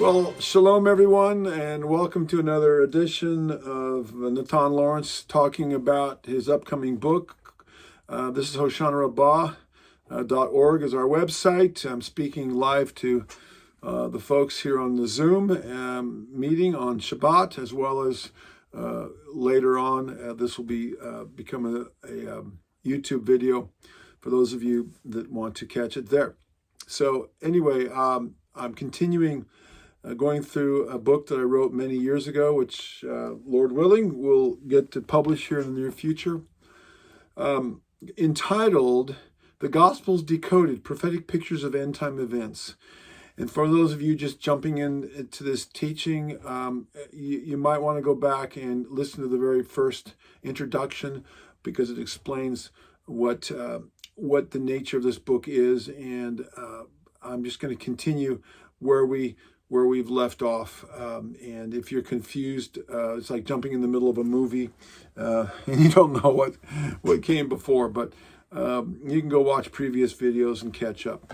Well, shalom everyone, and welcome to another edition of Natan Lawrence talking about his upcoming book. This is HoshanaRabbah.org is our website. I'm speaking live to the folks here on the Zoom meeting on Shabbat, as well as later on. This will be become a YouTube video for those of you that want to catch it there. So anyway, I'm continuing going through a book that I wrote many years ago, which, Lord willing, we'll get to publish here in the near future, entitled The Gospels Decoded, Prophetic Pictures of End-Time Events. And for those of you just jumping into this teaching, you might want to go back and listen to the very first introduction, because it explains what the nature of this book is. And I'm just going to continue where we've left off. And if you're confused, it's like jumping in the middle of a movie and you don't know what came before, but you can go watch previous videos and catch up.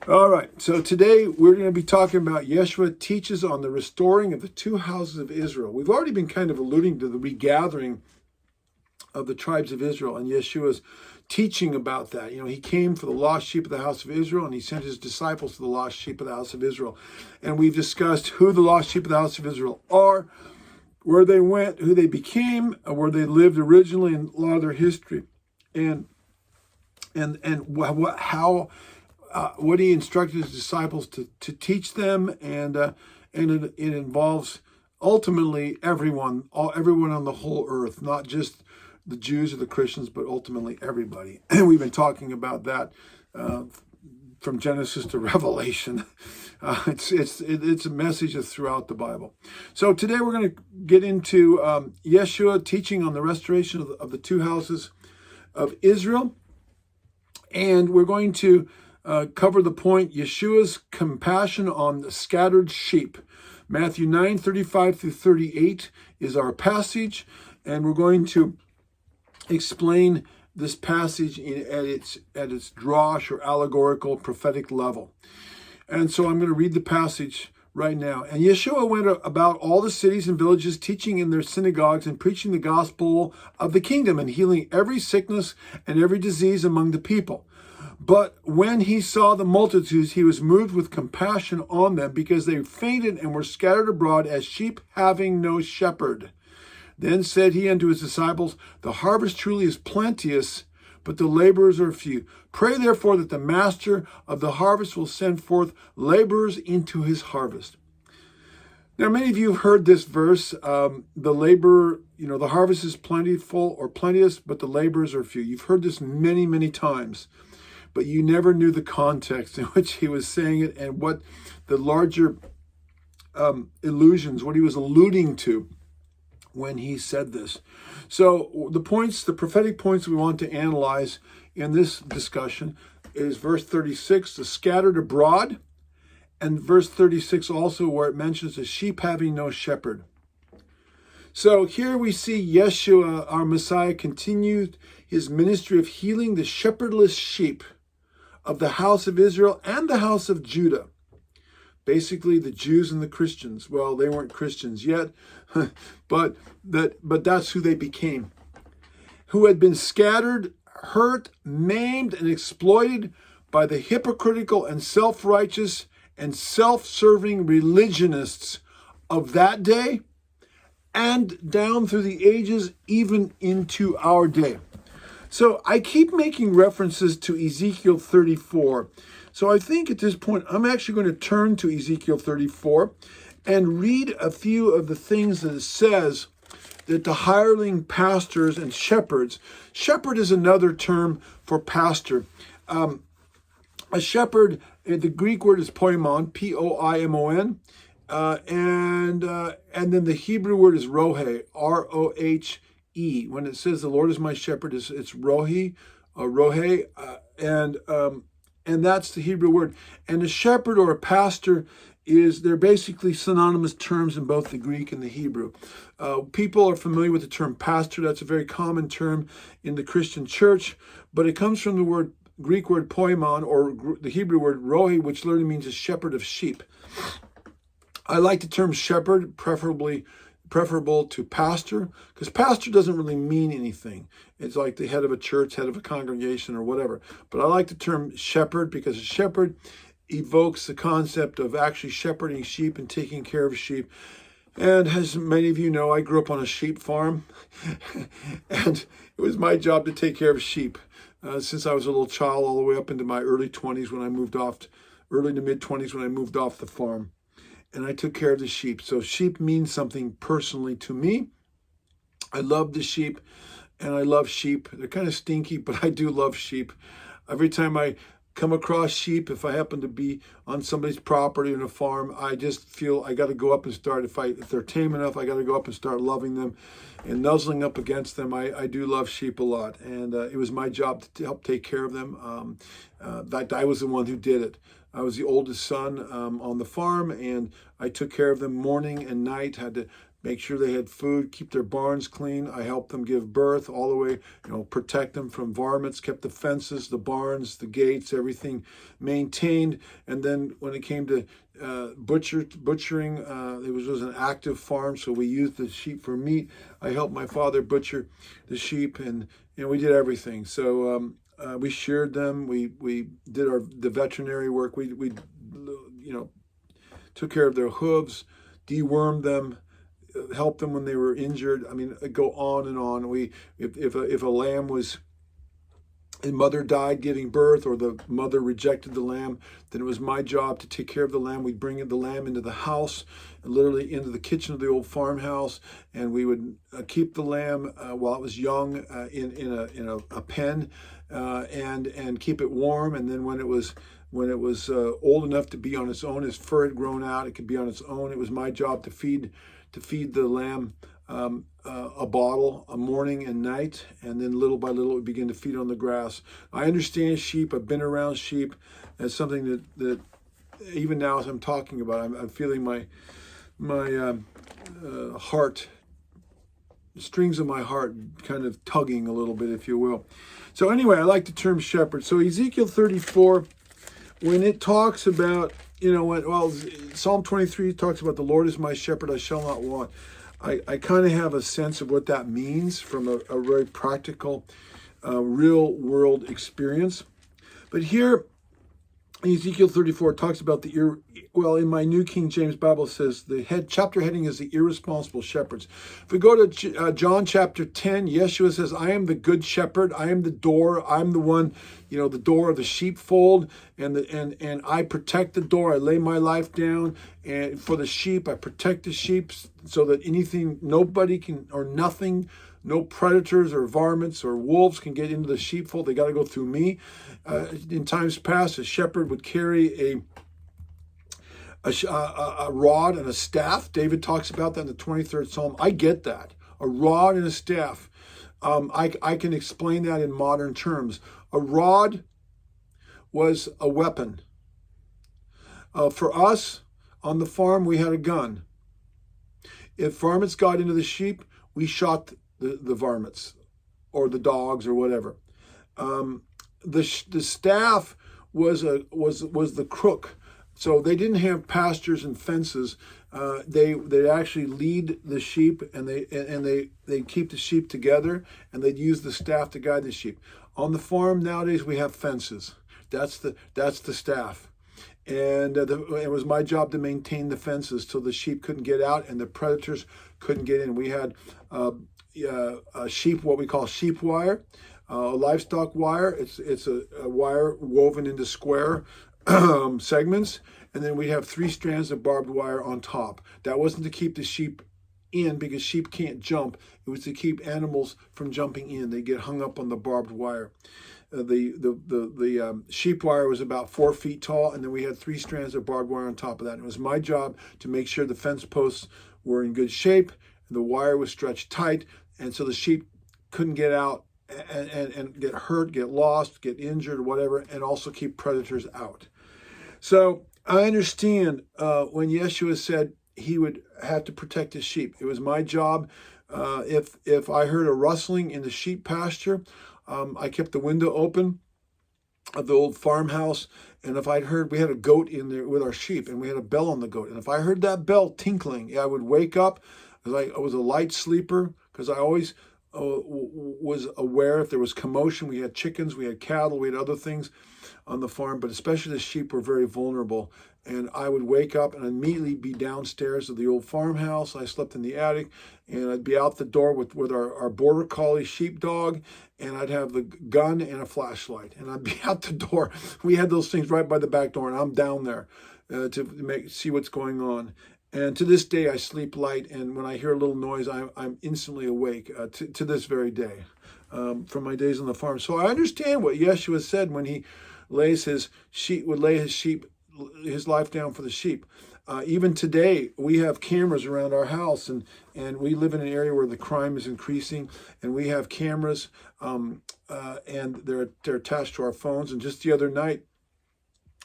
All right, so today we're going to be talking about Yeshua teaches on the restoring of the two houses of Israel. We've already been kind of alluding to the regathering of the tribes of Israel, and Yeshua's teaching about that. You know, he came for the lost sheep of the house of Israel, and he sent his disciples to the lost sheep of the house of Israel. And we've discussed who the lost sheep of the house of Israel are, where they went, who they became, where they lived originally, and a lot of their history, and what he instructed his disciples to teach them, and it involves ultimately everyone on the whole earth, not just the Jews or the Christians, but ultimately everybody. And we've been talking about that from Genesis to Revelation. It's a message that's throughout the Bible. So today we're going to get into Yeshua teaching on the restoration of the two houses of Israel. And we're going to cover the point, Yeshua's compassion on the scattered sheep. Matthew 9:35 through 38 is our passage, and we're going to explain this passage at its drosh or allegorical prophetic level. And so I'm going to read the passage right now. And Yeshua went about all the cities and villages, teaching in their synagogues and preaching the gospel of the kingdom and healing every sickness and every disease among the people. But when he saw the multitudes, he was moved with compassion on them, because they fainted and were scattered abroad as sheep having no shepherd. Then said he unto his disciples, the harvest truly is plenteous, but the laborers are few. Pray therefore that the master of the harvest will send forth laborers into his harvest. Now, many of you have heard this verse, the harvest is plentiful or plenteous, but the laborers are few. You've heard this many, many times, but you never knew the context in which he was saying it and what the larger illusions, what he was alluding to when he said this. So the prophetic points we want to analyze in this discussion is verse 36, the scattered abroad, and verse 36 also, where it mentions the sheep having no shepherd. So here we see Yeshua, our Messiah, continued his ministry of healing the shepherdless sheep of the house of Israel and the house of Judah. Basically, the Jews and the Christians. Well, they weren't Christians yet, but that's who they became. Who had been scattered, hurt, maimed, and exploited by the hypocritical and self-righteous and self-serving religionists of that day and down through the ages, even into our day. So I keep making references to Ezekiel 34. So I think at this point, I'm actually going to turn to Ezekiel 34 and read a few of the things that it says that the hireling pastors and shepherds. Shepherd is another term for pastor. A shepherd, the Greek word is poimon, P-O-I-M-O-N. And then the Hebrew word is rohe, R-O-H-E. When it says the Lord is my shepherd, it's rohe, and that's the Hebrew word. And a shepherd or a pastor they're basically synonymous terms in both the Greek and the Hebrew. People are familiar with the term pastor. That's a very common term in the Christian church, but it comes from the Greek word poimon, or the Hebrew word rohi, which literally means a shepherd of sheep. I like the term shepherd, preferable to pastor, because pastor doesn't really mean anything. It's like the head of a church, head of a congregation, or whatever. But I like the term shepherd because a shepherd evokes the concept of actually shepherding sheep and taking care of sheep. And as many of you know, I grew up on a sheep farm, and it was my job to take care of sheep since I was a little child, all the way up into my early 20s when I moved off, early to mid 20s when I moved off the farm. And I took care of the sheep. So sheep means something personally to me. I love the sheep, and I love sheep. They're kind of stinky, but I do love sheep. Every time I come across sheep, if I happen to be on somebody's property in a farm, I just feel I got to go up and start, if they're tame enough, I got to go up and start loving them and nuzzling up against them. I do love sheep a lot, and it was my job to help take care of them. In fact, I was the one who did it. I was the oldest son on the farm, and I took care of them morning and night, had to make sure they had food, keep their barns clean. I helped them give birth all the way, protect them from varmints, kept the fences, the barns, the gates, everything maintained. And then when it came to butchering, it was an active farm, so we used the sheep for meat. I helped my father butcher the sheep, and we did everything. So we sheared them. We did the veterinary work. We took care of their hooves, dewormed them, helped them when they were injured. I mean, go on and on. If a lamb was, a mother died giving birth, or the mother rejected the lamb, then it was my job to take care of the lamb. We'd bring the lamb into the house, literally into the kitchen of the old farmhouse, and we would keep the lamb while it was young in a pen, and keep it warm. And then when it was old enough to be on its own, its fur had grown out, it could be on its own. It was my job to feed the lamb a bottle a morning and night, and then little by little it would begin to feed on the grass. I understand sheep. I've been around sheep. It's something that even now as I'm talking about, I'm feeling my heart, strings of my heart kind of tugging a little bit, if you will. So anyway, I like the term shepherd. So Ezekiel 34, when it talks about, Psalm 23 talks about the Lord is my shepherd, I shall not want. I kind of have a sense of what that means from a very practical, real world experience. But here, Ezekiel 34 talks about in my New King James Bible says the chapter heading is the irresponsible shepherds. If we go to John chapter 10, Yeshua says, I am the good shepherd. I am the door. I'm the one, the door of the sheepfold, and I protect the door. I lay my life down and for the sheep. I protect the sheep so that nobody can, or nothing, no predators or varmints or wolves can get into the sheepfold. They got to go through me. In times past, a shepherd would carry a rod and a staff. David talks about that in the 23rd Psalm. I get that. A rod and a staff. I can explain that in modern terms. A rod was a weapon. For us, on the farm, we had a gun. If varmints got into the sheep, we shot the varmints or the dogs or whatever. The staff was the crook. So they didn't have pastures and fences. They'd actually lead the sheep, and they'd keep the sheep together, and they'd use the staff to guide the sheep. On the farm nowadays, we have fences. That's the staff. And it was my job to maintain the fences so the sheep couldn't get out and the predators couldn't get in. We had sheep, what we call sheep wire, livestock wire. It's a wire woven into square segments, and then we have 3 strands of barbed wire on top. That wasn't to keep the sheep in, because sheep can't jump. It was to keep animals from jumping in. They get hung up on the barbed wire. The sheep wire was about 4 feet tall, and then we had 3 strands of barbed wire on top of that. And it was my job to make sure the fence posts were in good shape, and the wire was stretched tight, and so the sheep couldn't get out and get hurt, get lost, get injured, or whatever, and also keep predators out. So I understand when Yeshua said he would have to protect his sheep. It was my job. If I heard a rustling in the sheep pasture, I kept the window open, of the old farmhouse. And if I'd heard, we had a goat in there with our sheep, and we had a bell on the goat. And if I heard that bell tinkling, I would wake up, because I was a light sleeper, because I always was aware if there was commotion. We had chickens, we had cattle, we had other things on the farm, but especially the sheep were very vulnerable. And I would wake up and immediately be downstairs of the old farmhouse. I slept in the attic, and I'd be out the door with our border collie sheepdog, and I'd have the gun and a flashlight, and I'd be out the door. We had those things right by the back door, and I'm down there to see what's going on. And to this day, I sleep light, and when I hear a little noise, I'm instantly awake to this very day from my days on the farm. So I understand what Yeshua said when he lays his sheep, would lay his life down for the sheep. Even today, we have cameras around our house, and we live in an area where the crime is increasing, and we have cameras, and they're attached to our phones. And just the other night,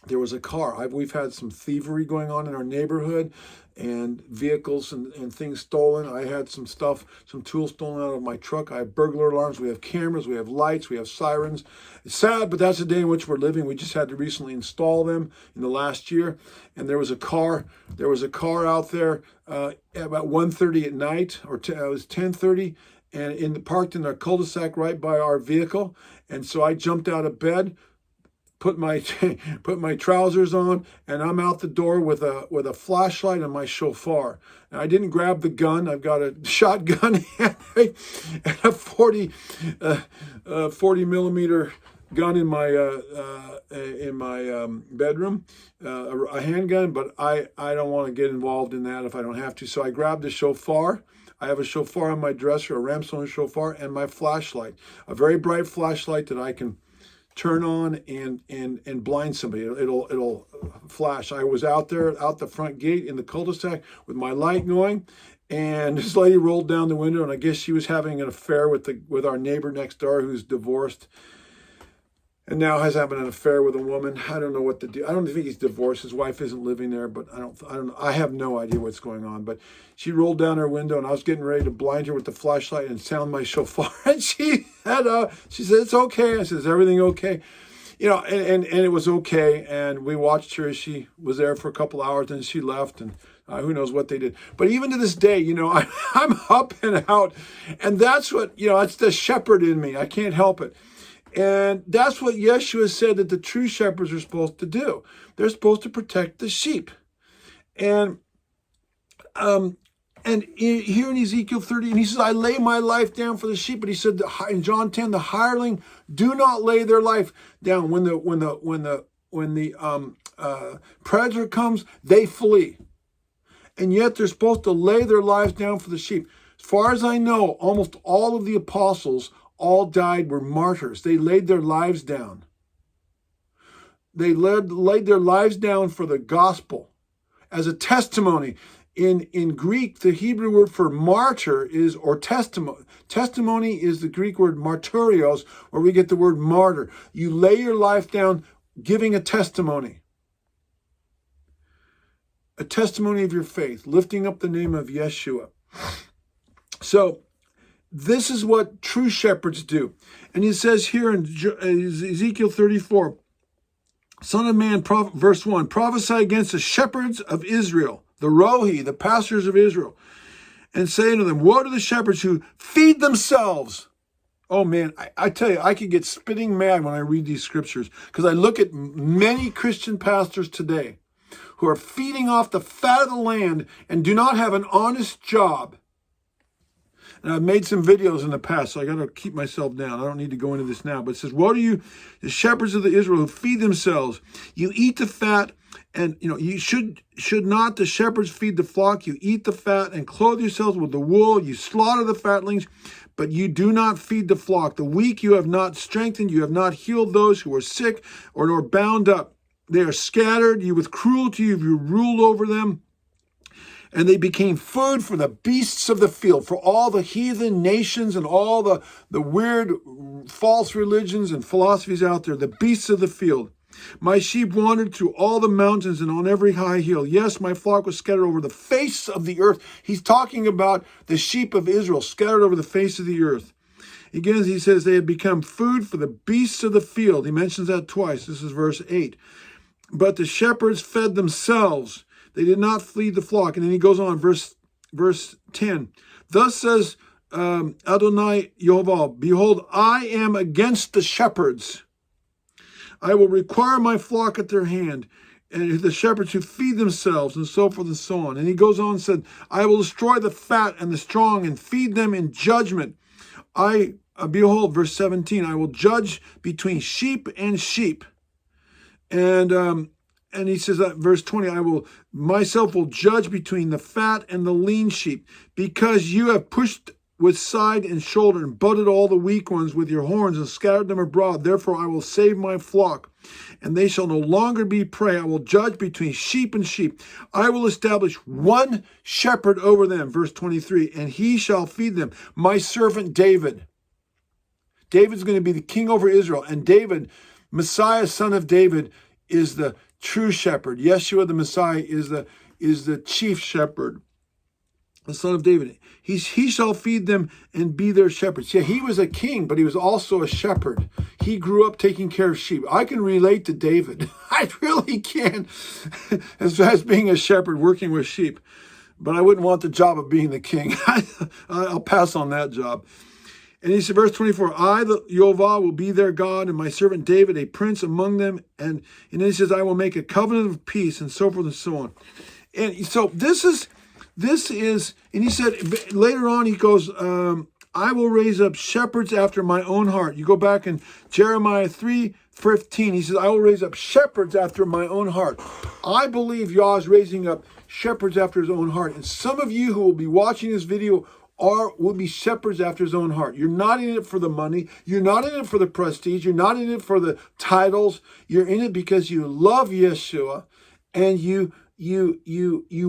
there was a car. We've had some thievery going on in our neighborhood, and vehicles and things stolen. I had some tools stolen out of my truck. I have burglar alarms. We have cameras. We have lights. We have sirens. It's sad, but that's the day in which we're living. We just had to recently install them in the last year. And there was a car out there at about 1:30 at night, or it was 10:30, and parked in a cul-de-sac right by our vehicle. And so I jumped out of bed, put my trousers on, and I'm out the door with a flashlight and my shofar. And I didn't grab the gun. I've got a shotgun and a 40 millimeter gun in my bedroom, a handgun. But I don't want to get involved in that if I don't have to. So I grabbed the shofar. I have a shofar on my dresser, a ramstone shofar, and my flashlight, a very bright flashlight that I can turn on and blind somebody. It'll flash. I was out the front gate in the cul-de-sac with my light going, and this lady rolled down the window, and I guess she was having an affair with our neighbor next door, who's divorced, and now has having an affair with a woman. I don't know what to do. I don't think he's divorced. His wife isn't living there, but I don't know. I have no idea what's going on. But she rolled down her window, and I was getting ready to blind her with the flashlight and sound my shofar. And she said, "It's okay." I said, "Is everything okay?" And it was okay. And we watched her as she was there for a couple hours, and she left, and who knows what they did. But even to this day, I'm up and out, and that's what it's the shepherd in me. I can't help it. And that's what Yeshua said that the true shepherds are supposed to do. They're supposed to protect the sheep. And here in Ezekiel 30, and he says, "I lay my life down for the sheep." But he said in John 10, the hireling do not lay their life down. When the predator comes, they flee. And yet they're supposed to lay their lives down for the sheep. As far as I know, almost all of the apostles all died, were martyrs. They laid their lives down. They laid their lives down for the gospel as a testimony. In Greek, the Hebrew word for martyr is, or testimony. Testimony is the Greek word martyrios, where we get the word martyr. You lay your life down giving a testimony. A testimony of your faith, lifting up the name of Yeshua. So, this is what true shepherds do. And he says here in Ezekiel 34, "Son of man," verse 1, "prophesy against the shepherds of Israel," the Rohi, the pastors of Israel, "and say unto them, woe to the shepherds who feed themselves." Oh man, I tell you, I could get spitting mad when I read these scriptures, because I look at many Christian pastors today who are feeding off the fat of the land and do not have an honest job. And I've made some videos in the past, so I got to keep myself down. I don't need to go into this now. But it says, "Woe to you, the shepherds of the Israel who feed themselves. You eat the fat, and you should not the shepherds feed the flock. You eat the fat and clothe yourselves with the wool. You slaughter the fatlings, but you do not feed the flock. The weak you have not strengthened. You have not healed those who are sick or nor bound up. They are scattered. You with cruelty you ruled over them. And they became food for the beasts of the field," for all the heathen nations and all the weird false religions and philosophies out there, the beasts of the field. "My sheep wandered through all the mountains and on every high hill. Yes, my flock was scattered over the face of the earth." He's talking about the sheep of Israel scattered over the face of the earth. Again, he says they had become food for the beasts of the field. He mentions that twice. This is verse 8. But the shepherds fed themselves. They did not feed the flock. And then he goes on, verse 10. Thus says Adonai Yehovah, behold, I am against the shepherds. I will require my flock at their hand, and the shepherds who feed themselves, and so forth and so on. And he goes on and said, I will destroy the fat and the strong and feed them in judgment. Behold, verse 17, I will judge between sheep and sheep. And he says that verse 20, I will myself will judge between the fat and the lean sheep, because you have pushed with side and shoulder and butted all the weak ones with your horns and scattered them abroad. Therefore I will save my flock, and they shall no longer be prey. I will judge between sheep and sheep. I will establish one shepherd over them, verse 23, and he shall feed them. My servant David. David's going to be the king over Israel, and David, Messiah, son of David, is the true shepherd. Yeshua, the Messiah, is the chief shepherd, the son of David. He shall feed them and be their shepherds. Yeah, he was a king, but he was also a shepherd. He grew up taking care of sheep. I can relate to David. I really can, as being a shepherd working with sheep. But I wouldn't want the job of being the king. I'll pass on that job. And he said, verse 24, I, the Yehovah, will be their God, and my servant David, a prince among them. And then he says, I will make a covenant of peace, and so forth and so on. And so this is, and he said, later on, he goes, I will raise up shepherds after my own heart. You go back in Jeremiah 3:15, he says, I will raise up shepherds after my own heart. I believe Yah is raising up shepherds after his own heart. And some of you who will be watching this video will be shepherds after his own heart. You're not in it for the money. You're not in it for the prestige. You're not in it for the titles. You're in it because you love Yeshua and you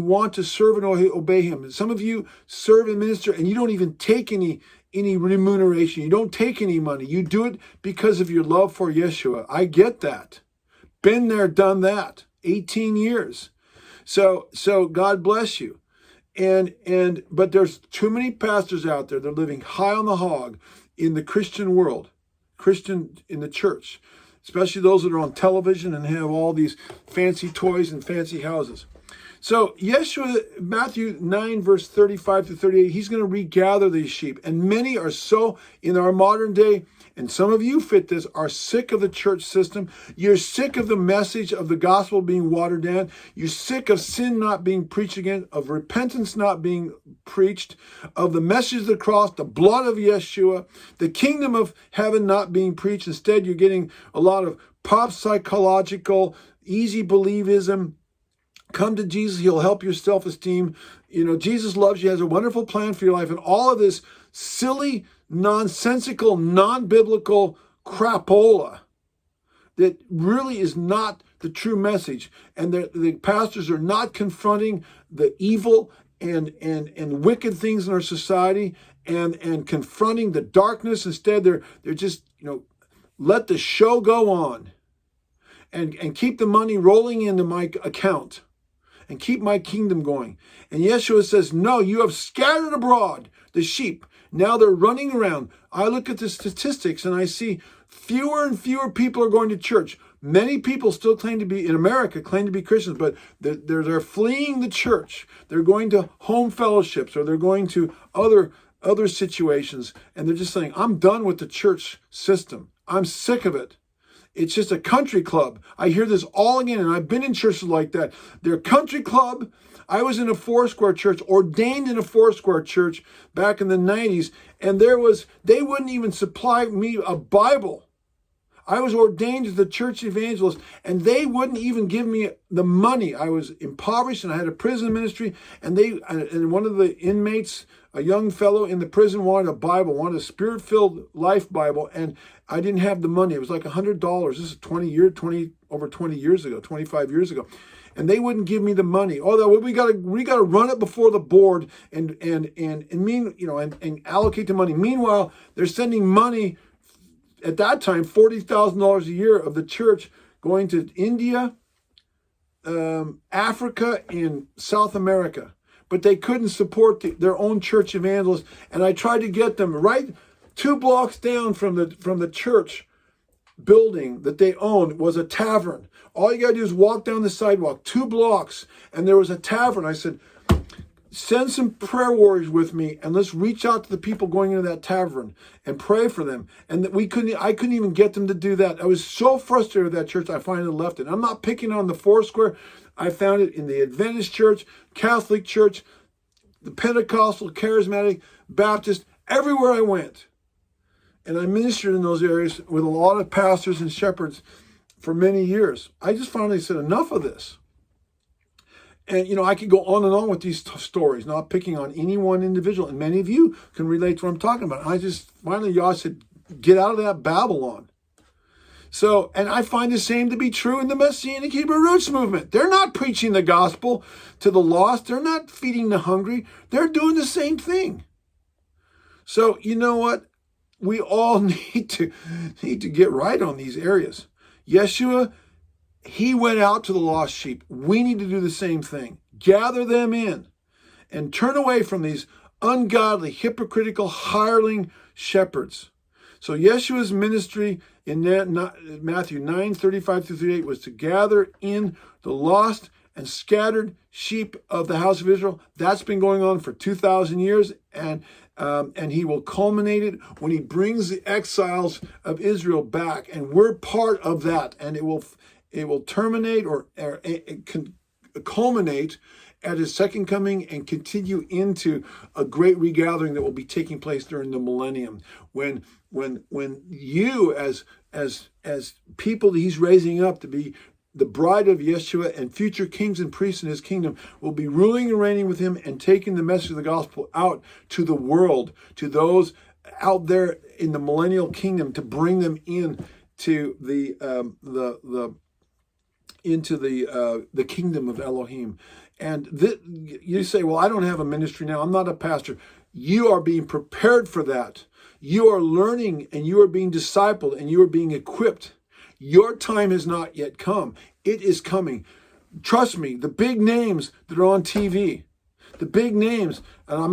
want to serve and obey him. Some of you serve and minister and you don't even take any remuneration. You don't take any money. You do it because of your love for Yeshua. I get that. Been there, done that. 18 years. So God bless you. But there's too many pastors out there that are living high on the hog in the Christian world, in the church, especially those that are on television and have all these fancy toys and fancy houses. So Yeshua, Matthew 9, verse 35 to 38, he's going to regather these sheep. And many are so in our modern day, and some of you fit this, are sick of the church system. You're sick of the message of the gospel being watered down. You're sick of sin not being preached again, of repentance not being preached, of the message of the cross, the blood of Yeshua, the kingdom of heaven not being preached. Instead, you're getting a lot of pop psychological, easy believism. Come to Jesus, he'll help your self-esteem. Jesus loves you, has a wonderful plan for your life. And all of this silly, nonsensical, non-biblical crapola that really is not the true message. And the pastors are not confronting the evil and wicked things in our society and confronting the darkness. Instead, they're just, let the show go on and keep the money rolling into my account. And keep my kingdom going. And Yeshua says, no, you have scattered abroad the sheep. Now they're running around. I look at the statistics and I see fewer and fewer people are going to church. Many people still claim to be, in America, claim to be Christians, but they're fleeing the church. They're going to home fellowships or they're going to other situations. And they're just saying, I'm done with the church system. I'm sick of it. It's just a country club. I hear this all again, and I've been in churches like that. They're a country club. I was in a Foursquare church, ordained in a Foursquare church back in the 90s, and they wouldn't even supply me a Bible. I was ordained as the church evangelist, and they wouldn't even give me the money. I was impoverished, and I had a prison ministry, and one of the inmates, a young fellow in the prison, wanted a Bible, wanted a Spirit-filled life Bible, and I didn't have the money. It was like $100. This is over 20 years ago, 25 years ago. And they wouldn't give me the money. Although we got to run it before the board and allocate the money. Meanwhile, they're sending money at that time, $40,000 a year of the church going to India, Africa, and South America. But they couldn't support their own church evangelists. And I tried to get them right 2 blocks down from the church building that they owned was a tavern. All you got to do is walk down the sidewalk 2 blocks, and there was a tavern. I said, send some prayer warriors with me, and let's reach out to the people going into that tavern and pray for them. And that I couldn't even get them to do that. I was so frustrated with that church, I finally left it. I'm not picking on the Foursquare. I found it in the Adventist church, Catholic church, the Pentecostal, Charismatic, Baptist, everywhere I went. And I ministered in those areas with a lot of pastors and shepherds for many years. I just finally said, enough of this. And, I could go on and on with these stories, not picking on any one individual. And many of you can relate to what I'm talking about. I just, finally, y'all said, get out of that Babylon. So, and I find the same to be true in the Messianic Hebrew Roots movement. They're not preaching the gospel to the lost. They're not feeding the hungry. They're doing the same thing. So, you know what? We all need to get right on these areas. Yeshua, he went out to the lost sheep. We need to do the same thing. Gather them in and turn away from these ungodly, hypocritical, hireling shepherds. So Yeshua's ministry in Matthew 9:35-38 was to gather in the lost and scattered sheep of the house of Israel. That's been going on for 2,000 years, and he will culminate it when he brings the exiles of Israel back, and we're part of that, and it will terminate or it can culminate at his second coming and continue into a great regathering that will be taking place during the millennium, when you as people that he's raising up to be the bride of Yeshua and future kings and priests in his kingdom will be ruling and reigning with him and taking the message of the gospel out to the world, to those out there in the millennial kingdom, to bring them in to the kingdom of Elohim. And you say, well, I don't have a ministry now. I'm not a pastor. You are being prepared for that. You are learning and you are being discipled and you are being equipped. Your time has not yet come. It is coming. Trust me, the big names that are on TV, the big names, and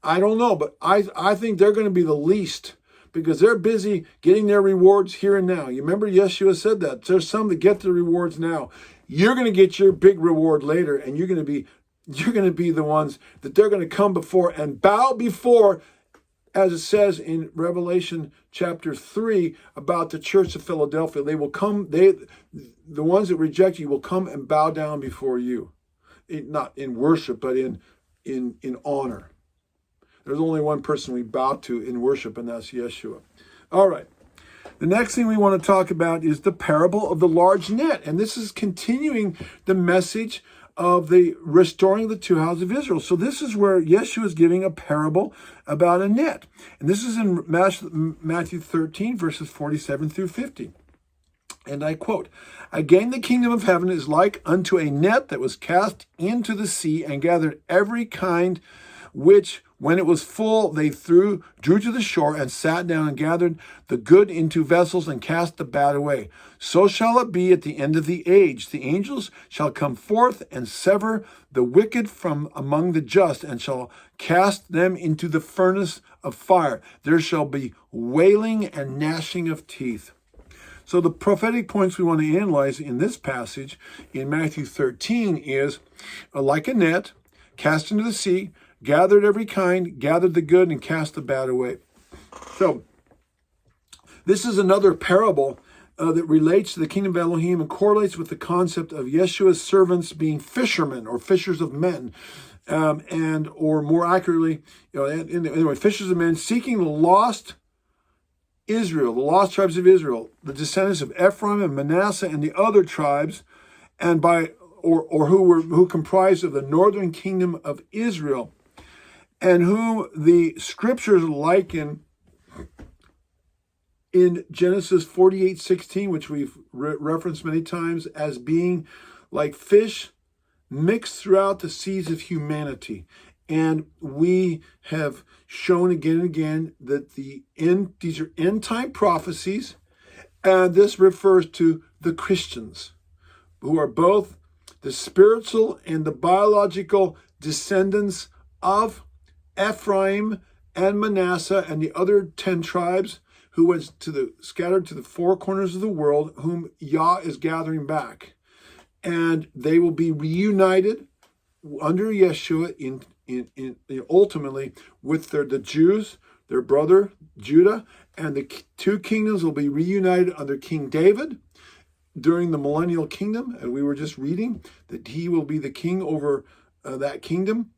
I don't know, but I think they're going to be the least, because they're busy getting their rewards here and now. You remember Yeshua said that. There's some that get the rewards now. You're going to get your big reward later, and you're going to be the ones that they're going to come before and bow before, as it says in Revelation chapter 3 about the church of Philadelphia. They will come, the ones that reject you will come and bow down before you. Not in worship, but in honor. There's only one person we bow to in worship, and that's Yeshua. All right. The next thing we want to talk about is the parable of the large net. And this is continuing the message of the restoring the 2 houses of Israel. So this is where Yeshua is giving a parable about a net. And this is in Matthew 13, verses 47-50. And I quote, "Again, the kingdom of heaven is like unto a net that was cast into the sea and gathered every kind, which when it was full, they drew to the shore and sat down and gathered the good into vessels and cast the bad away. So shall it be at the end of the age. The angels shall come forth and sever the wicked from among the just and shall cast them into the furnace of fire. There shall be wailing and gnashing of teeth." So the prophetic points we want to analyze in this passage in Matthew 13 is like a net cast into the sea, gathered every kind, gathered the good, and cast the bad away. So this is another parable that relates to the kingdom of Elohim and correlates with the concept of Yeshua's servants being fishermen or fishers of men, or more accurately, anyway, fishers of men seeking the lost Israel, the lost tribes of Israel, the descendants of Ephraim and Manasseh and the other tribes, and who comprised of the northern kingdom of Israel, and whom the scriptures liken in Genesis 48:16, which we've referenced many times, as being like fish mixed throughout the seas of humanity. And we have shown again and again that these are end-time prophecies, and this refers to the Christians, who are both the spiritual and the biological descendants of Ephraim and Manasseh and the other 10 tribes who was scattered to the four corners of the world, whom Yah is gathering back. And they will be reunited under Yeshua in ultimately with the Jews, their brother Judah, and the two kingdoms will be reunited under King David during the millennial kingdom. And we were just reading that he will be the king over that kingdom.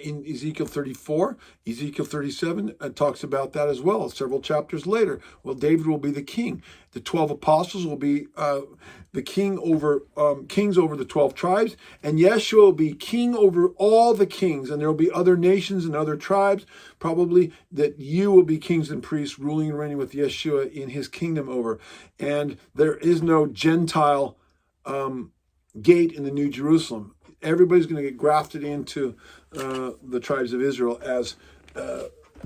In Ezekiel 34, Ezekiel 37 talks about that as well, several chapters later. Well, David will be the king. The 12 apostles will be the king over kings over the 12 tribes, and Yeshua will be king over all the kings, and there will be other nations and other tribes, probably that you will be kings and priests ruling and reigning with Yeshua in his kingdom over. And there is no Gentile gate in the New Jerusalem. Everybody's going to get grafted into the tribes of Israel, as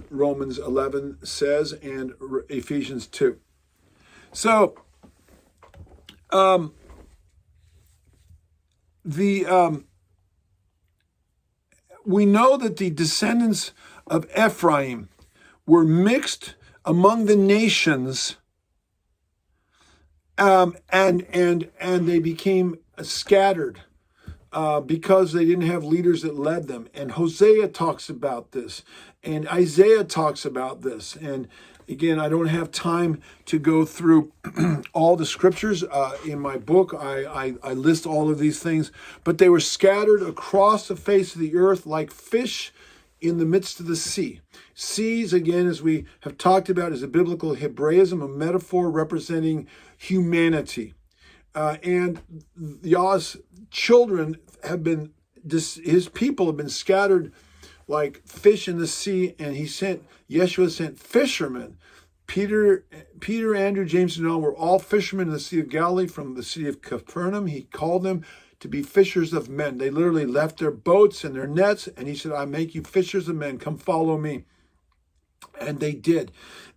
Romans 11 says, and Ephesians 2. So, we know that the descendants of Ephraim were mixed among the nations, and they became scattered. Because they didn't have leaders that led them. And Hosea talks about this, and Isaiah talks about this. And again, I don't have time to go through all the scriptures. In my book, I list all of these things, but they were scattered across the face of the earth like fish in the midst of the sea. Seas, again, as we have talked about, is a biblical Hebraism, a metaphor representing humanity. And Yah's children have been, his people have been scattered like fish in the sea, and Yeshua sent fishermen. Peter, Andrew, James, and John were all fishermen in the Sea of Galilee from the city of Capernaum. He called them to be fishers of men. They literally left their boats and their nets, and he said, I make you fishers of men. Come follow me. And they did.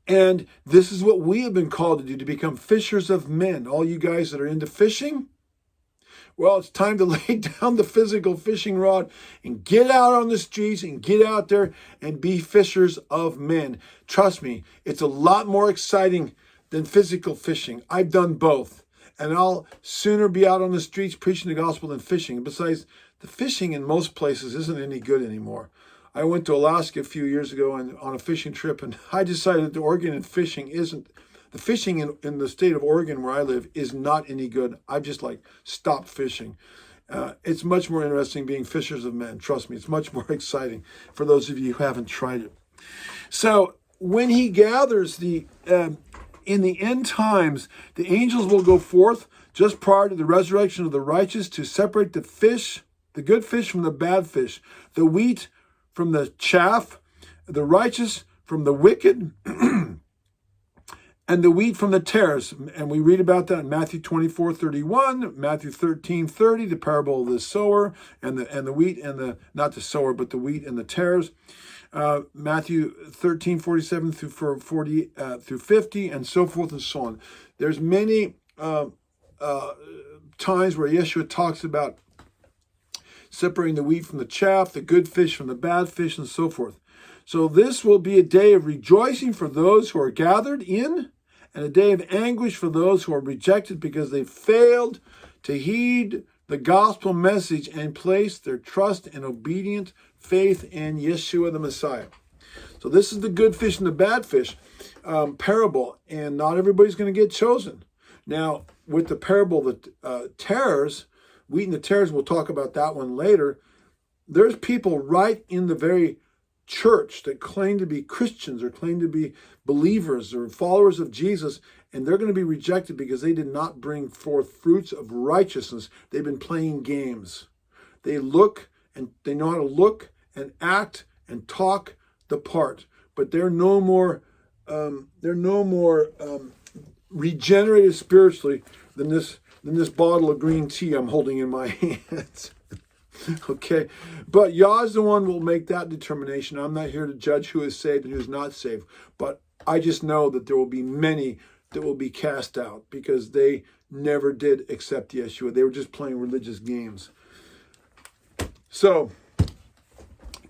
And this is what we have been called to do, to become fishers of men. All you guys that are into fishing, well, it's time to lay down the physical fishing rod and get out on the streets and get out there and be fishers of men. Trust me, it's a lot more exciting than physical fishing. I've done both, and I'll sooner be out on the streets preaching the gospel than fishing. Besides, the fishing in most places isn't any good anymore. I went to Alaska a few years ago on a fishing trip, and I decided that the Oregon fishing in the state of Oregon where I live is not any good. I've just stopped fishing. It's much more interesting being fishers of men. Trust me, it's much more exciting for those of you who haven't tried it. So when he gathers in the end times, the angels will go forth just prior to the resurrection of the righteous to separate the good fish from the bad fish, the wheat from the chaff, the righteous from the wicked, and the wheat from the tares. And we read about that in Matthew 24:31, Matthew 13:30, the parable of the sower and the wheat and not the sower, but the wheat and the tares. Matthew 13:47 through 40 through 50, and so forth and so on. There's many times where Yeshua talks about separating the wheat from the chaff, the good fish from the bad fish, and so forth. So this will be a day of rejoicing for those who are gathered in, and a day of anguish for those who are rejected because they failed to heed the gospel message and place their trust and obedient faith in Yeshua the Messiah. So this is the good fish and the bad fish parable, and not everybody's going to get chosen. Now, with the parable of the tares, wheat and the tares, we'll talk about that one later. There's people right in the very church that claim to be Christians or claim to be believers or followers of Jesus, and they're going to be rejected because they did not bring forth fruits of righteousness. They've been playing games. They know how to look and act and talk the part, but they're no more regenerated spiritually than this bottle of green tea I'm holding in my hands. Okay, but Yah is the one who will make that determination. I'm not here to judge who is saved and who is not saved, but I just know that there will be many that will be cast out because they never did accept Yeshua. They were just playing religious games. So,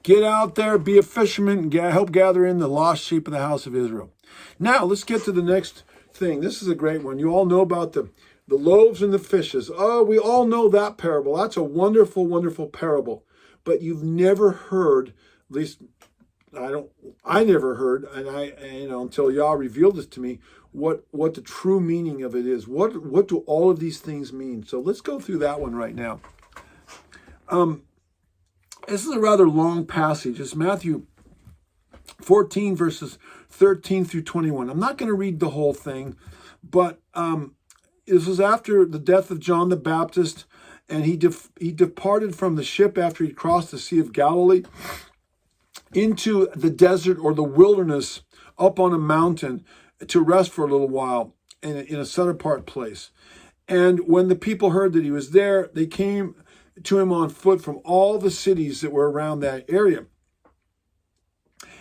Get out there, be a fisherman, and help gather in the lost sheep of the house of Israel. Now, let's get to the next thing. This is a great one. You all know about the loaves and the fishes. Oh, we all know that parable. That's a wonderful, wonderful parable. But you've never heard, at least I never heard, and until Yah revealed this to me, what the true meaning of it is. What do all of these things mean? So let's go through that one right now. This is a rather long passage. It's Matthew 14, verses 13 through 21. I'm not going to read the whole thing, but this was after the death of John the Baptist, and he departed from the ship after he crossed the Sea of Galilee into the desert or the wilderness up on a mountain to rest for a little while in a set apart place. And when the people heard that he was there, they came to him on foot from all the cities that were around that area.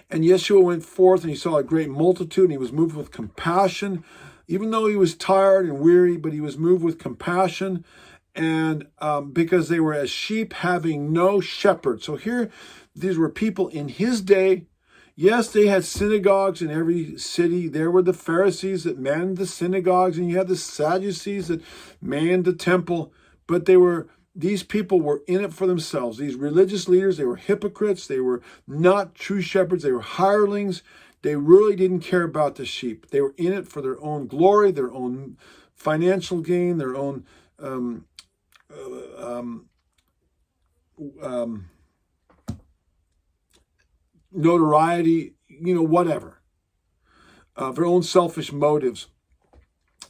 And Yeshua went forth, and he saw a great multitude, and he was moved with compassion, even though he was tired and weary, but he was moved with compassion, and because they were as sheep having no shepherd. So here, these were people in his day. Yes, they had synagogues in every city. There were the Pharisees that manned the synagogues, and you had the Sadducees that manned the temple, but these people were in it for themselves. These religious leaders, they were hypocrites. They were not true shepherds. They were hirelings. They really didn't care about the sheep. They were in it for their own glory, their own financial gain, their own notoriety, whatever, their own selfish motives.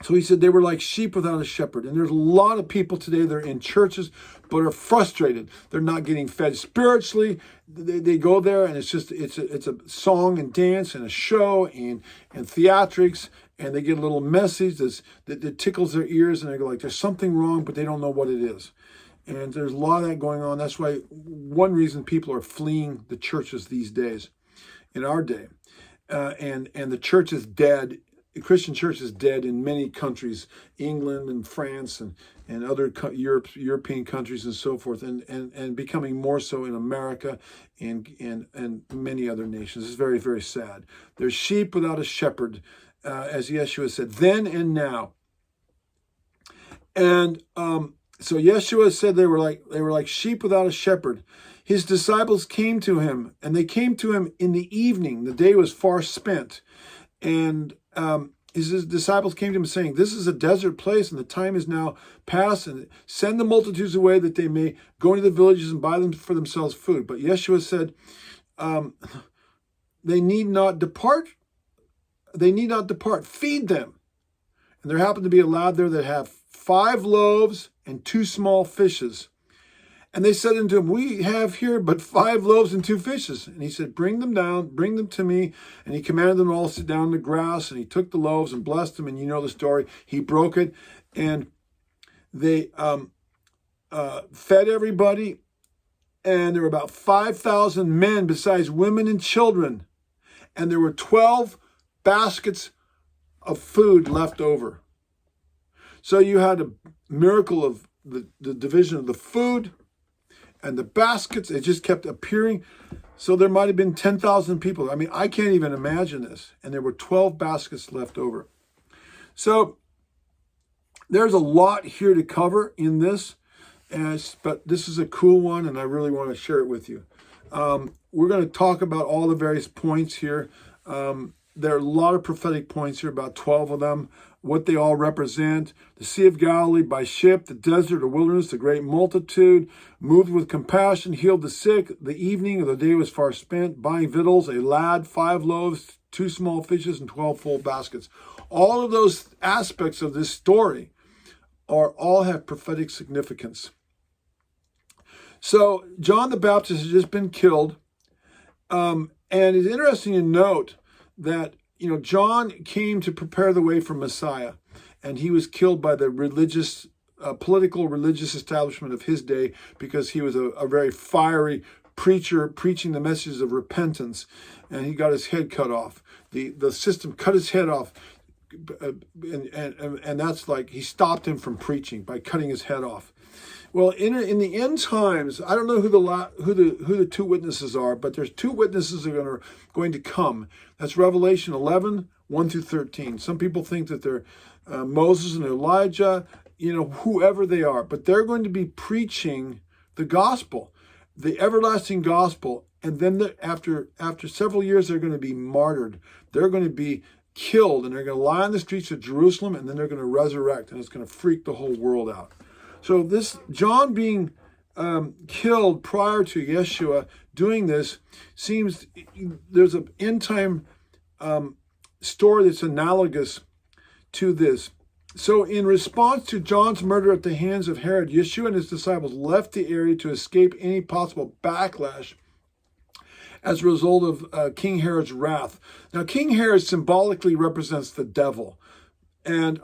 So he said they were like sheep without a shepherd. And there's a lot of people today that are in churches but are frustrated. They're not getting fed spiritually. They go there and it's a song and dance and a show and theatrics, and they get a little message that tickles their ears, and they go like, there's something wrong, but they don't know what it is. And there's a lot of that going on. That's why one reason people are fleeing the churches these days, in our day. And the church is dead. The Christian church is dead in many countries, England and France and other European countries and so forth, and becoming more so in America and many other nations. It's very, very sad. There's sheep without a shepherd, as Yeshua said, then and now. And so Yeshua said they were like sheep without a shepherd. His disciples came to him, and they came to him in the evening. The day was far spent. And his disciples came to him saying, this is a desert place, and the time is now past, and send the multitudes away that they may go into the villages and buy them for themselves food. But Yeshua said, they need not depart. They need not depart. Feed them. And there happened to be a lad there that had 5 loaves and 2 small fishes. And they said unto him, we have here but 5 loaves and 2 fishes. And he said, bring them down, bring them to me. And he commanded them all to sit down in the grass. And he took the loaves and blessed them. And you know the story. He broke it. And they fed everybody. And there were about 5,000 men besides women and children. And there were 12 baskets of food left over. So you had a miracle of the division of the food. And the baskets, it just kept appearing. So there might have been 10,000 people. I mean, I can't even imagine this. And there were 12 baskets left over. So there's a lot here to cover in this. But this is a cool one, and I really want to share it with you. We're going to talk about all the various points here. There are a lot of prophetic points here, about 12 of them, what they all represent. The Sea of Galilee by ship, the desert or wilderness, the great multitude, moved with compassion, healed the sick. The evening of the day was far spent, buying victuals, a lad, 5 loaves, 2 small fishes, and 12 full baskets. All of those aspects of this story all have prophetic significance. So John the Baptist has just been killed. And it's interesting to note that, John came to prepare the way for Messiah, and he was killed by the political religious establishment of his day because he was a very fiery preacher preaching the messages of repentance, and he got his head cut off. The system cut his head off, and that's like he stopped him from preaching by cutting his head off. Well, in the end times, I don't know who the two witnesses are, but there's two witnesses that are going to come. That's Revelation 11, 1 through 13. Some people think that they're Moses and Elijah, whoever they are, but they're going to be preaching the gospel, the everlasting gospel, and then after several years, they're going to be martyred. They're going to be killed, and they're going to lie on the streets of Jerusalem, and then they're going to resurrect, and it's going to freak the whole world out. So this John being killed prior to Yeshua doing this seems there's an end time story that's analogous to this. So in response to John's murder at the hands of Herod, Yeshua and his disciples left the area to escape any possible backlash as a result of King Herod's wrath. Now, King Herod symbolically represents the devil, and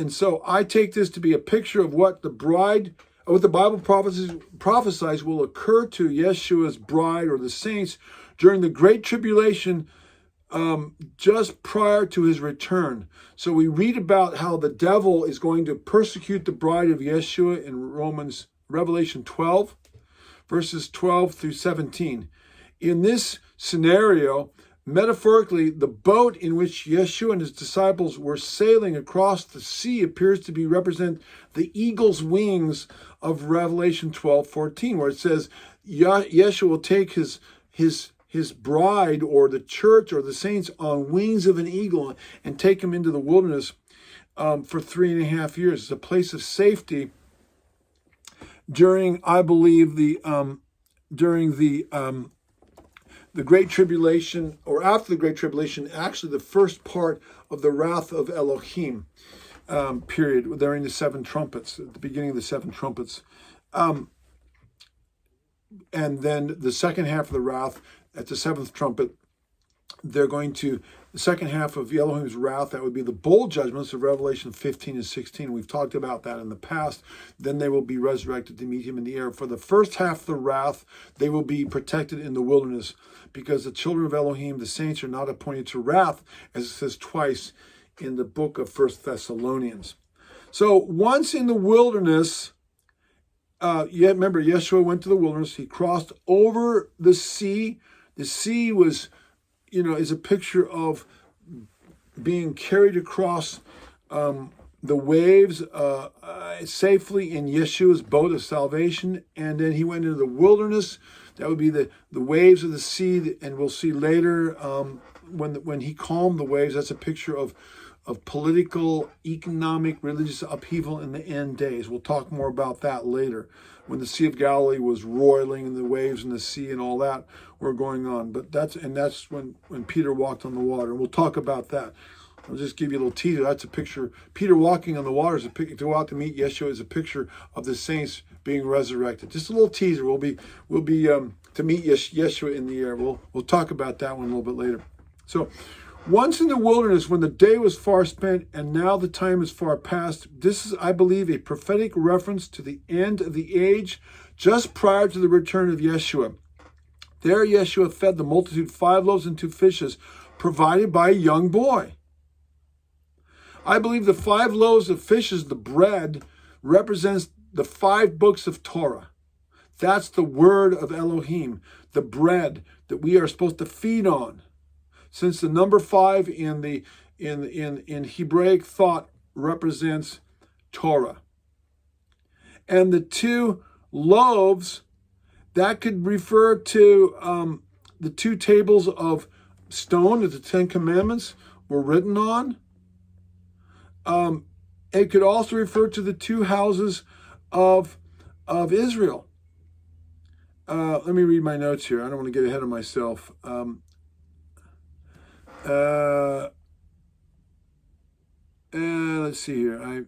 so I take this to be a picture of what the Bible prophesies will occur to Yeshua's bride or the saints during the Great Tribulation, just prior to his return. So we read about how the devil is going to persecute the bride of Yeshua in Revelation 12, verses 12 through 17. In this scenario, metaphorically, the boat in which Yeshua and his disciples were sailing across the sea appears to represent the eagle's wings of Revelation 12:14, where it says Yeshua will take his bride or the church or the saints on wings of an eagle and take them into the wilderness for 3.5 years. It's a place of safety during, I believe, the Great Tribulation, or after the Great Tribulation, actually the first part of the wrath of Elohim period, during the seven trumpets, at the beginning of the seven trumpets. And then the second half of the wrath at the seventh trumpet, the second half of Elohim's wrath, that would be the bowl judgments of Revelation 15 and 16. We've talked about that in the past. Then they will be resurrected to meet him in the air. For the first half of the wrath, they will be protected in the wilderness, because the children of Elohim, the saints, are not appointed to wrath, as it says twice in the book of 1 Thessalonians. So once in the wilderness, remember, Yeshua went to the wilderness. He crossed over the sea. The sea was, is a picture of being carried across the waves safely in Yeshua's boat of salvation. And then he went into the wilderness. That would be the waves of the sea. And we'll see later when he calmed the waves, that's a picture of political, economic, religious upheaval in the end days. We'll talk more about that later, when the Sea of Galilee was roiling and the waves in the sea and all that were going on. But that's when Peter walked on the water. We'll talk about that. I'll just give you a little teaser. That's a picture. Peter walking on the water is a picture. To go out to meet Yeshua is a picture of the saints being resurrected. Just a little teaser. We'll be to meet Yeshua in the air. We'll talk about that one a little bit later. So, once in the wilderness, when the day was far spent and now the time is far past, this is, I believe, a prophetic reference to the end of the age, just prior to the return of Yeshua. There Yeshua fed the multitude 5 loaves and 2 fishes, provided by a young boy. I believe the 5 loaves of fishes, the bread, represents the 5 books of Torah. That's the word of Elohim, the bread that we are supposed to feed on. Since the number 5 in Hebraic thought represents Torah. And the 2 loaves, that could refer to the 2 tables of stone that the 10 Commandments were written on. It could also refer to the 2 houses of Israel. Let me read my notes here. I don't want to get ahead of myself. Let's see here.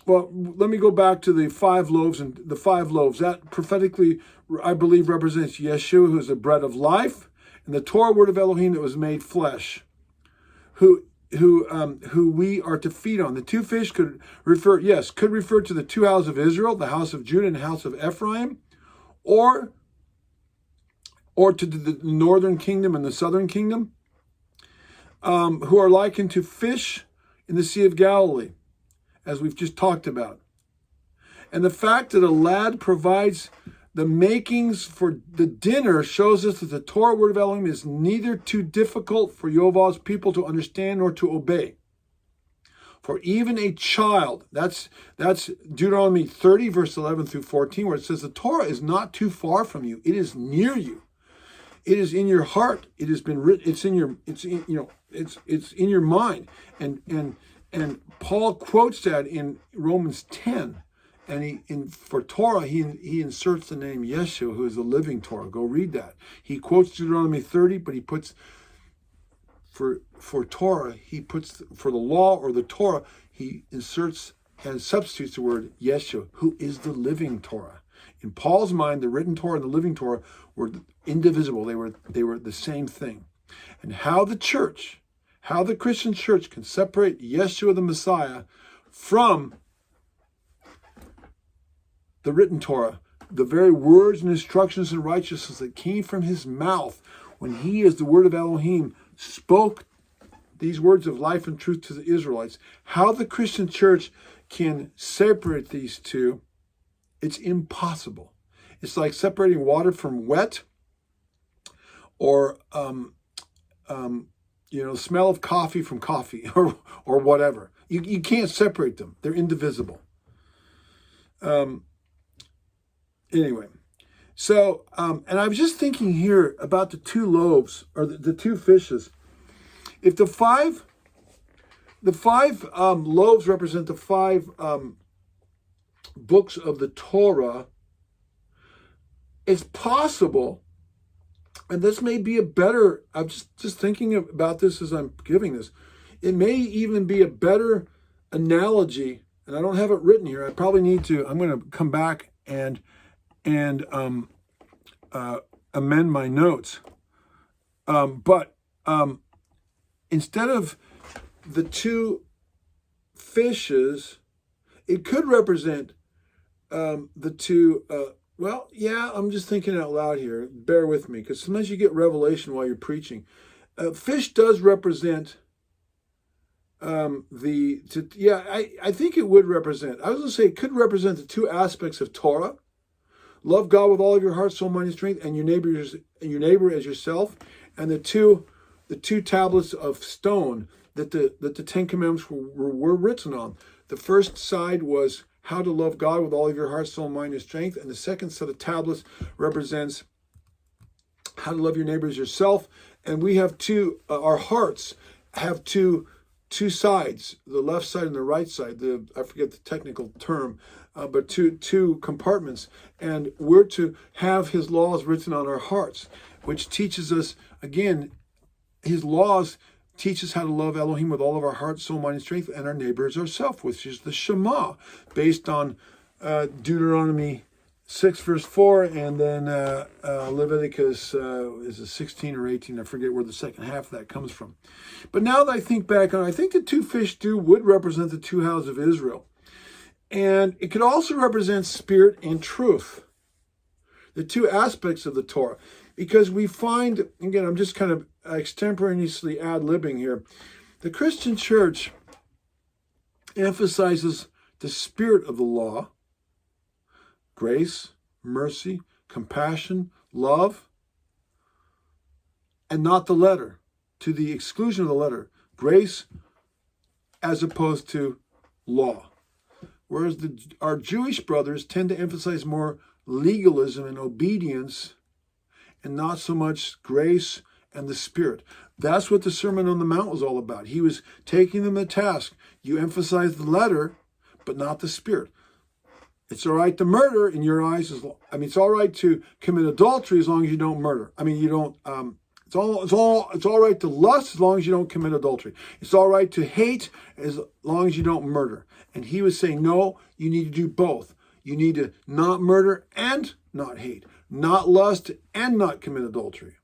Well, let me go back to the 5 loaves and the 5 loaves. That prophetically, I believe, represents Yeshua, who is the bread of life, and the Torah word of Elohim that was made flesh, who we are to feed on. The 2 fish could refer to the 2 houses of Israel, the house of Judah and the house of Ephraim, or to the northern kingdom and the southern kingdom, who are likened to fish in the Sea of Galilee, as we've just talked about. And the fact that a lad provides the makings for the dinner shows us that the Torah word of Elohim is neither too difficult for Yoval's people to understand nor to obey. For even a child, that's Deuteronomy 30, verse 11 through 14, where it says the Torah is not too far from you. It is near you. It is in your heart. It has been written. It's in your mind. And Paul quotes that in Romans 10. And for Torah, he inserts the name Yeshua, who is the living Torah. Go read that. He quotes Deuteronomy 30, but he puts for Torah, he puts for the law or the Torah, he inserts and substitutes the word Yeshua, who is the living Torah. In Paul's mind, the written Torah and the living Torah were indivisible. They were the same thing. And how the Christian church can separate Yeshua the Messiah from the written Torah, the very words and instructions and righteousness that came from his mouth when he, as the word of Elohim, spoke these words of life and truth to the Israelites. How the Christian church can separate these two, it's impossible. It's like separating water from wet, or smell of coffee from coffee, or whatever. You can't separate them. They're indivisible. Anyway, so, and I was just thinking here about the two loaves, or the two fishes. If the five loaves represent the five books of the Torah, it's possible, and this may be a better, I'm just thinking about this as I'm giving this, it may even be a better analogy, and I don't have it written here. I probably need to, I'm going to come back and amend my notes. But instead of the two fishes, it could represent the two, I'm just thinking out loud here. Bear with me, because sometimes you get revelation while you're preaching. Fish does represent I think it would represent, I was going to say it could represent the two aspects of Torah. Love God with all of your heart, soul, mind, and strength, and your neighbor as yourself. And the two tablets of stone that the Ten Commandments were written on. The first side was how to love God with all of your heart, soul, mind, and strength. And the second set of tablets represents how to love your neighbor as yourself. And we have our hearts have two sides, the left side and the right side. I forget the technical term, but two compartments. And we're to have his laws written on our hearts, which teaches us, again, his laws teach us how to love Elohim with all of our heart, soul, mind, and strength, and our neighbor as ourselves, which is the Shema, based on Deuteronomy 6, verse 4, and then Leviticus is it 16 or 18? I forget where the second half of that comes from. But now that I think back on it, I think the two fish would represent the two houses of Israel. And it could also represent spirit and truth, the two aspects of the Torah. Because we find, again, I'm just kind of extemporaneously ad-libbing here, the Christian church emphasizes the spirit of the law, grace, mercy, compassion, love, and not the letter, to the exclusion of the letter. Grace as opposed to law. Whereas our Jewish brothers tend to emphasize more legalism and obedience and not so much grace and the Spirit. That's what the Sermon on the Mount was all about. He was taking them to task. You emphasize the letter, but not the Spirit. It's all right to murder in your eyes. It's all right to commit adultery as long as you don't murder. It's all right to lust as long as you don't commit adultery. It's all right to hate as long as you don't murder. And he was saying, no, you need to do both. You need to not murder and not hate, not lust and not commit adultery.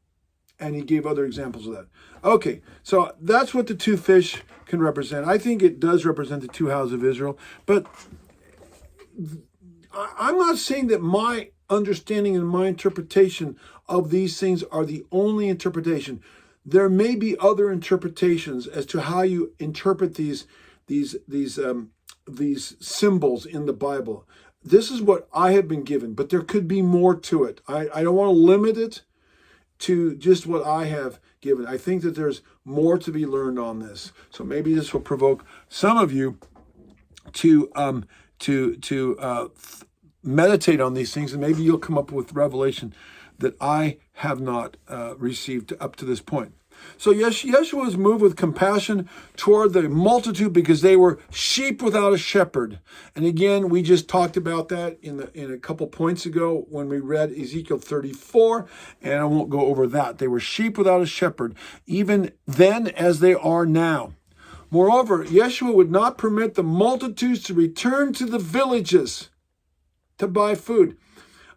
And he gave other examples of that. Okay, so that's what the two fish can represent. I think it does represent the two houses of Israel, but I'm not saying that my understanding and my interpretation of these things are the only interpretation. There may be other interpretations as to how you interpret these these symbols in the Bible. This is what I have been given, but there could be more to it. I don't want to limit it to just what I have given. I think that there's more to be learned on this. So maybe this will provoke some of you to meditate on these things, and maybe you'll come up with revelation that I have not received up to this point. So Yeshua was moved with compassion toward the multitude because they were sheep without a shepherd. And again, we just talked about that in a couple points ago when we read Ezekiel 34, and I won't go over that. They were sheep without a shepherd, even then as they are now. Moreover, Yeshua would not permit the multitudes to return to the villages to buy food.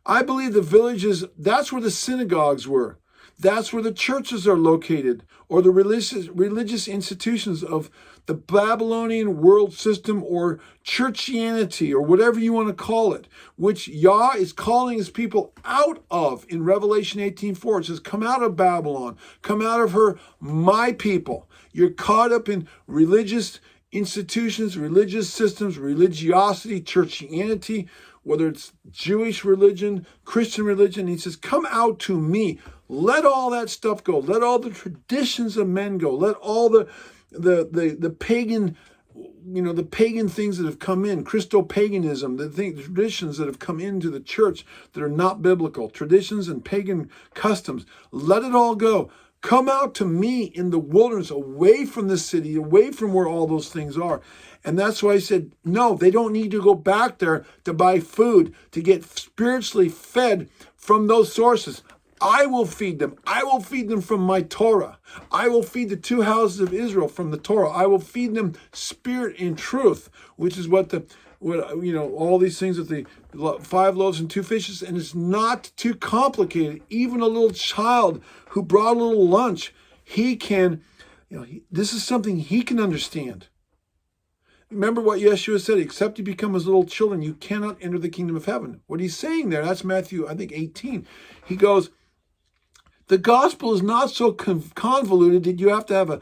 I believe the villages, that's where the synagogues were. That's where the churches are located, or the religious institutions of the Babylonian world system, or churchianity, or whatever you want to call it, which Yah is calling his people out of in Revelation 18:4. It says, come out of Babylon, come out of her, my people. You're caught up in religious institutions, religious systems, religiosity, churchianity, whether it's Jewish religion, Christian religion. He says, come out to me. Let all that stuff go. Let all the traditions of men go. Let all the pagan, the pagan things that have come in, Christo-paganism, the traditions that have come into the church that are not biblical, traditions and pagan customs. Let it all go. Come out to me in the wilderness, away from the city, away from where all those things are. And that's why I said, no, they don't need to go back there to buy food, to get spiritually fed from those sources. I will feed them. I will feed them from my Torah. I will feed the two houses of Israel from the Torah. I will feed them spirit and truth, which is what all these things with the 5 loaves and 2 fishes. And it's not too complicated. Even a little child who brought a little lunch, he can, this is something he can understand. Remember what Yeshua said, except you become as little children, you cannot enter the kingdom of heaven. What he's saying there, that's Matthew, I think, 18. He goes, the gospel is not so convoluted that you have to have a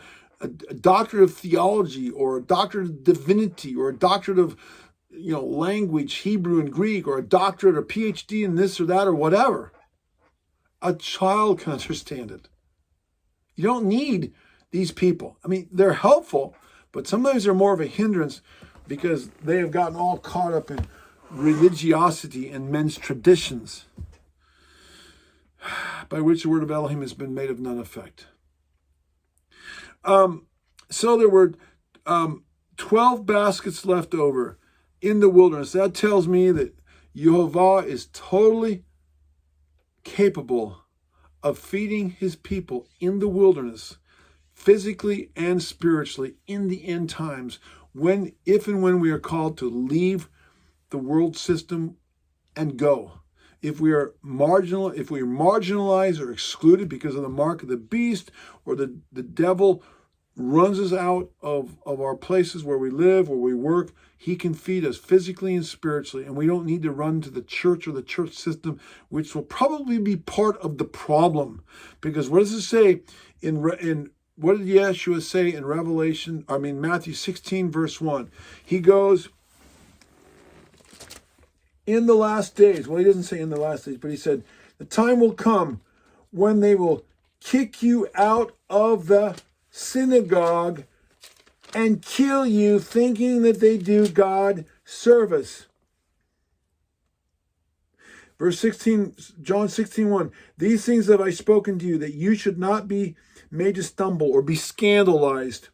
doctorate of theology, or a doctorate of divinity, or a doctorate of language, Hebrew and Greek, or a doctorate or PhD in this or that or whatever. A child can understand it. You don't need these people. I mean, they're helpful, but sometimes they're more of a hindrance because they have gotten all caught up in religiosity and men's traditions, by which the word of Elohim has been made of none effect. So there were 12 baskets left over in the wilderness. That tells me that Yehovah is totally capable of feeding his people in the wilderness, physically and spiritually, in the end times, if and when we are called to leave the world system and go. If we are marginalized or excluded because of the mark of the beast, or the devil runs us out of our places where we live, where we work, he can feed us physically and spiritually. And we don't need to run to the church or the church system, which will probably be part of the problem. Because what does it say what did Yeshua say in Matthew 16, verse 1? He goes, in the last days, well, he doesn't say in the last days, but he said, the time will come when they will kick you out of the synagogue and kill you, thinking that they do God service. Verse 16, John 16:1. These things have I spoken to you, that you should not be made to stumble or be scandalized.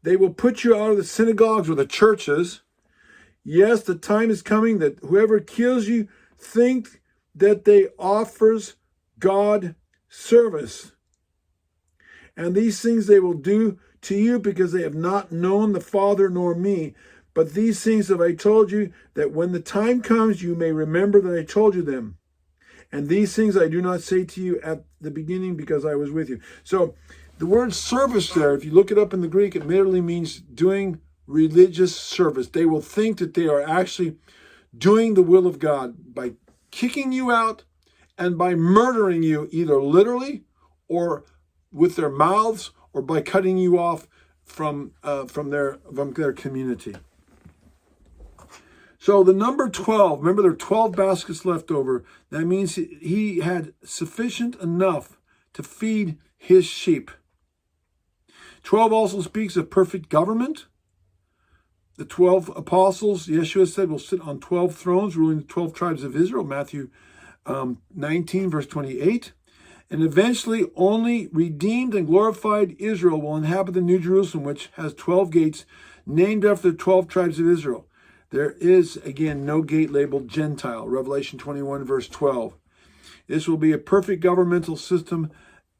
They will put you out of the synagogues or the churches. Yes, the time is coming that whoever kills you think that they offers God service. And these things they will do to you because they have not known the Father nor me. But these things have I told you, that when the time comes you may remember that I told you them. And these things I do not say to you at the beginning because I was with you. So the word service there, if you look it up in the Greek, it literally means doing religious service. They will think that they are actually doing the will of God by kicking you out and by murdering you, either literally or with their mouths, or by cutting you off from their community. So the number 12, remember there are 12 baskets left over. That means he had sufficient enough to feed his sheep. 12 also speaks of perfect government. The 12 apostles, Yeshua said, will sit on 12 thrones, ruling the 12 tribes of Israel, Matthew 19, verse 28. And eventually, only redeemed and glorified Israel will inhabit the New Jerusalem, which has 12 gates, named after the 12 tribes of Israel. There is, again, no gate labeled Gentile, Revelation 21, verse 12. This will be a perfect governmental system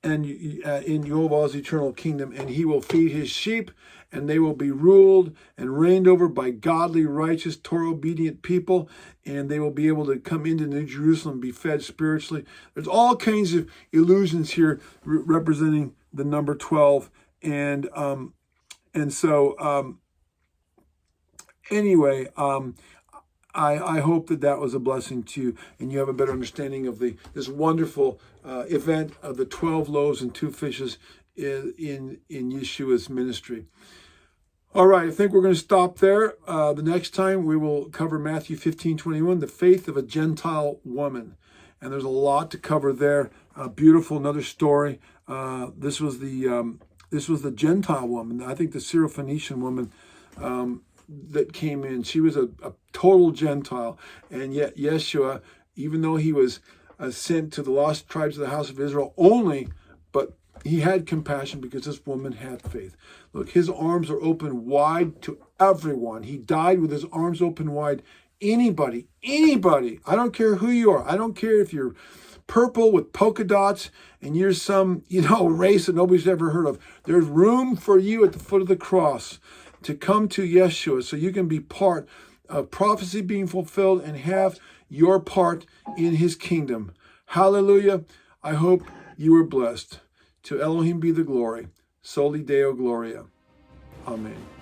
and in Yehovah's eternal kingdom, and he will feed his sheep, and they will be ruled and reigned over by godly, righteous, Torah-obedient people, and they will be able to come into New Jerusalem and be fed spiritually. There's all kinds of illusions here representing the number 12, and so anyway, I hope that was a blessing to you, and you have a better understanding of this wonderful event of the 12 loaves and 2 fishes in Yeshua's ministry. All right, I think we're going to stop there. The next time we will cover Matthew 15:21, the faith of a Gentile woman, and there's a lot to cover there. Beautiful, another story. This was the Gentile woman. I think the Syrophoenician woman. That came in. She was a total Gentile. And yet Yeshua, even though he was sent to the lost tribes of the house of Israel only, but he had compassion because this woman had faith. Look, his arms are open wide to everyone. He died with his arms open wide. Anybody, I don't care who you are. I don't care if you're purple with polka dots and you're some, race that nobody's ever heard of. There's room for you at the foot of the cross to come to Yeshua so you can be part of prophecy being fulfilled and have your part in his kingdom. Hallelujah. I hope you are blessed. To Elohim be the glory. Soli Deo Gloria. Amen.